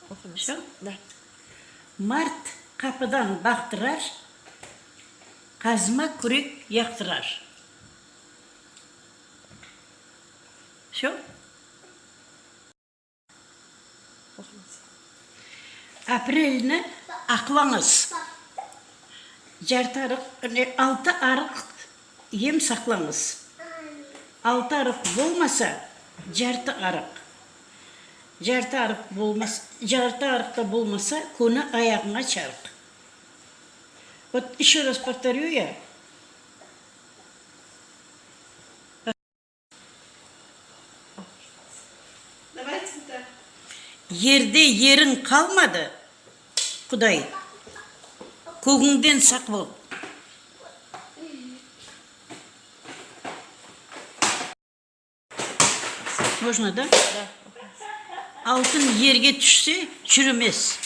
Оқыңыз. Şu? Да. Март қапыдан бақтырар, қазма күрек яқтырар. Şu? Оқыңыз. Апрельні ақлаңыз. Алты арық ем сақлаңыз. Алты арық болмаса, жарты арық. Жарты арықта болмаса, көні аяғыңа чарық. Вот еще раз повторю я. Давайте так. Ерде ерің қалмады, Құдай. Көгіңден сақ бол. Можно, да? Да. Алтын ерге түшсе, чүрімес.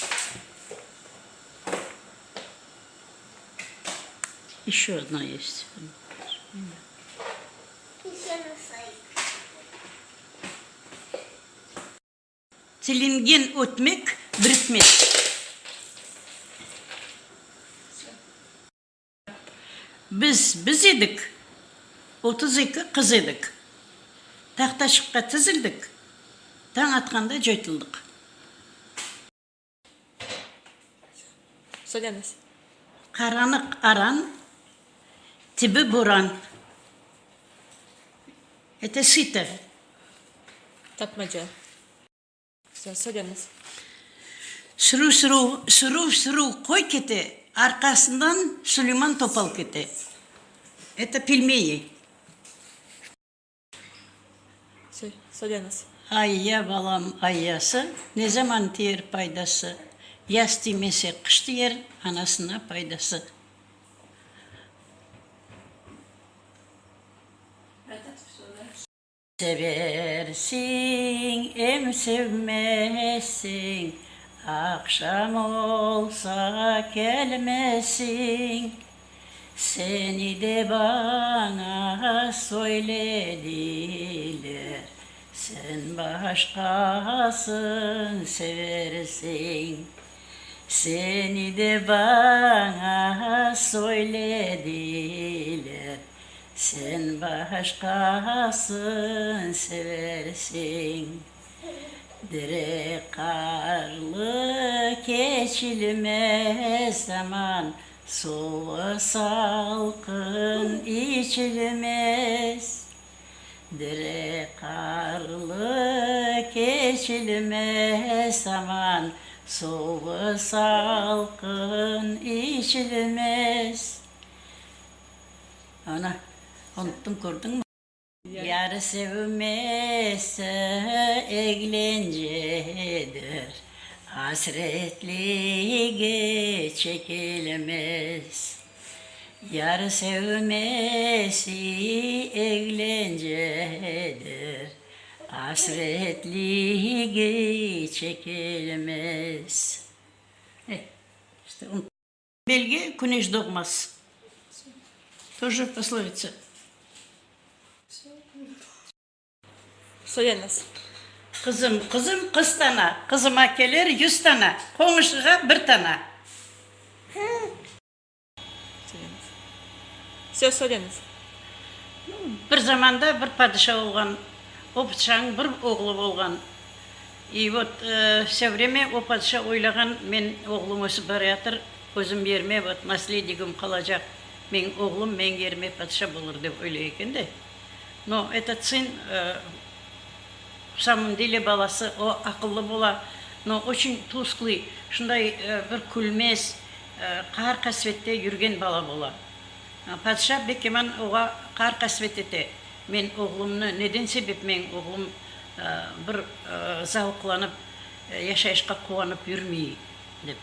Еще одна есть. Тілінген өтмек, бірікмек. Біз едік, 32 қыз едік. Тақташыққа тізілдік, таң атқанда жөйтілдік. Сөйлеңіз. Қаранық аран, тібі боран. Это сита. Тапмаca. Сөйлеңіз. Сұру қой кете, арқасынан Сулейман топал кете. Это пельмени. Сөйлеңіз. Айя балам айясы, не заман тиер пайдасы. Яс тимесе қыш тиер, анасына пайдасы. Seversin, em sevmezsin, akşam olsa gelmesin. Seni de bana söylediler, sen başkasın seversin. Seni de bana söylediler, sen başkasın seversin. Dere karlı geçilmez zaman, soğuk salkın içilmez. Dere karlı geçilmez zaman, soğuk salkın içilmez. Ana, unuttum, gördün mü? Yarı sevmezse eğlencedir, hasretliğe çekilmez. Yarı sevmesi eğlencedir, hasretliğe çekilmez. İşte belge güneş doğmaz. Тоже пословица. Сөйлеңіз. Kızım, kız tana, kızıma gelir 100 tane, konuşuğa 1 tane. Сөйлеңіз. Bir zamanda bir padişah olgan, o padişahın bir oğlu olgan. И вот все время o padişah oylagan, men oğlum ösüp barıyatır, özüm yerime, вот наследигім kalacak. Men oğlum, men yerime padişah bulur dep öyleyken de. Но этот сын, в самом деле баласы, o akıllı bola, но очень тусклый, шундай bir күлмес, қар қасветте жүрген бала бола. Padişah бекеман оға қар қасвет ете. Мен oğlumны, неден себеп мен oğlum bir zavqlanıp, yaşayışқа қуанып жүрмей деп.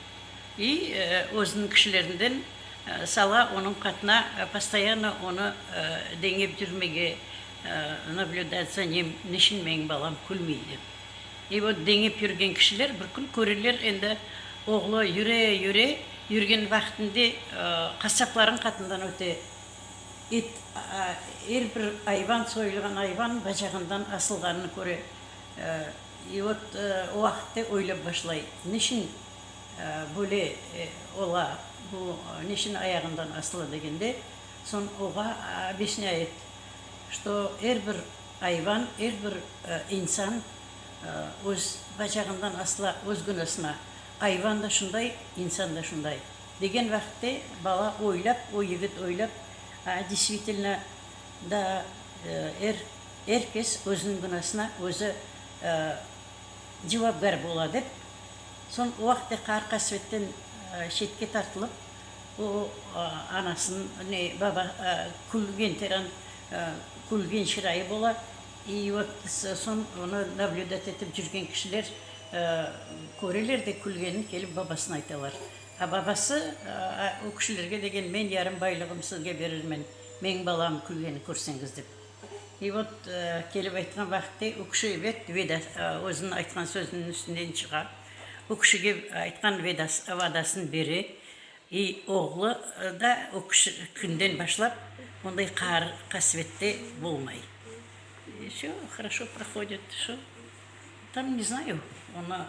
И өзінің кішілерінден сала оның қатына постоянно оны деңеп жүрмеге, наблюдать за ним, нешін мен балам күлмей деп. И вот деңеп жүрген кішілер бір күн көрелер, енді оғлы юре жүрген вақытында қасапларын қатындан өте бір айван, сойылған айван бажағындан асылғанын көре И вот уақытты ойлап башлай. Нишин бөле ола, bu нишин аяғындан асыла дегенде, сон оға объясняет, что әрбір айван, әрбір инсан өз бачағындан асыла өз күнәсіне. Айван да шундай, инсан да шундай. Деген вақытте бала ойлап, егіт ойлап, действительно да әркез өзінің күнәсіне өзі жауапкар болады деп. Сон уақытта қар қасветтен шетке тартылып, анасын, баба күлген теран, күлген шырайы бола. И вот сон оны наблюдать етіп жүрген кішілер көрелер де күлгенін келіп бабасын айталар. А бабасы о кішілерге деген мен ярым байлығым сізге берірмен, мен балам күлгені көрсеңіз деп. И вот келіп айтқан вақытте о кіші бет өзінің айтқан сөзінің үстінден шыға. О кішіге айтқан вадасын бере. И оғлы да о кіші күнден башлап, ондай қар қасветте болмай. И все, хорошо проходит. Там не знаю, она